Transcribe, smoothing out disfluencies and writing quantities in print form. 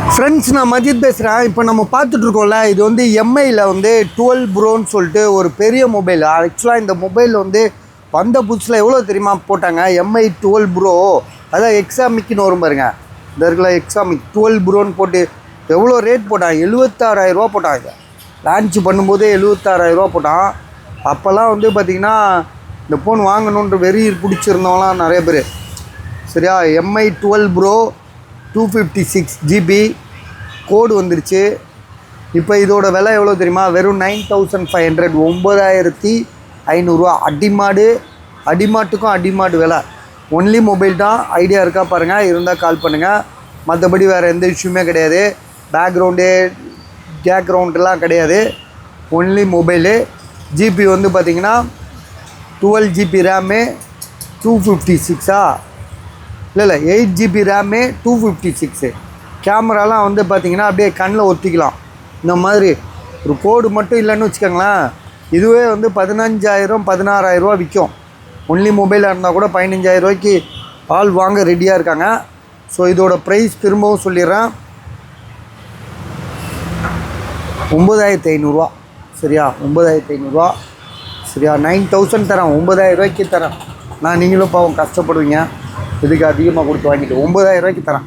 Friends, நான் மஜித் பேசுகிறேன். இப்போ நம்ம பார்த்துட்ருக்கோம்ல, இது வந்து எம்ஐயில் வந்து 12 ப்ரோன்னு சொல்லிட்டு ஒரு பெரிய மொபைல். ஆக்சுவலாக இந்த மொபைல் வந்து வந்த புதுசில் எவ்வளோ தெரியுமா போட்டாங்க? எம்ஐ 12 ப்ரோ, அதான் எக்ஸாமிக்னு வரும் பாருங்க, இந்த இருக்குல்ல எக்ஸாமிக் 12 ப்ரோன்னு போட்டு எவ்வளோ ரேட் போட்டான்? 76,000 போட்டான். இதை லான்ச் பண்ணும்போதே 76,000 போட்டான். அப்போல்லாம் வந்து பார்த்திங்கன்னா இந்த ஃபோன் வாங்கணுன்ற வெறி பிடிச்சிருந்தவங்களாம் நிறைய பேர். சரியா? எம்ஐ 12 ப்ரோ 256 GB கோடு வந்துருச்சு. இப்போ இதோட விலை எவ்வளோ தெரியுமா? வெறும் 9,500, 9,500 அடிமாட்டுக்கும் அடிமாட்டு விலை. ஒன்லி மொபைல் தான். ஐடியா இருக்கா பாருங்கள், இருந்தால் கால் பண்ணுங்கள். மற்றபடி வேறு எந்த இஷ்யூமே கிடையாது. பேக்ரவுண்டெலாம் கிடையாது. Only mobile. ஜிபி வந்து பார்த்திங்கன்னா 12 GB ரேமு 256 இல்லை 8 GB ரேமு 256. கேமராலாம் வந்து பார்த்திங்கன்னா அப்படியே கண்ணில் ஒத்திக்கலாம். இந்த மாதிரி ஒரு கோடு மட்டும் இல்லைன்னு வச்சுக்கோங்களேன், இதுவே வந்து 15,000 16,000 விற்கும். ஒன்லி மொபைலாக இருந்தால் கூட 15,000 ஆள் வாங்க ரெடியாக இருக்காங்க. ஸோ இதோட ப்ரைஸ் திரும்பவும் சொல்லிடுறேன், 9,500. சரியா? 9,500. சரியா? 9,000 தரேன், 9,000 தரேன். நான் நீங்களும் பாவம் கஷ்டப்படுவீங்க, இதுக்கு அதிகமாக கொடுத்து வாங்கிட்டு 9,000 தரேன்.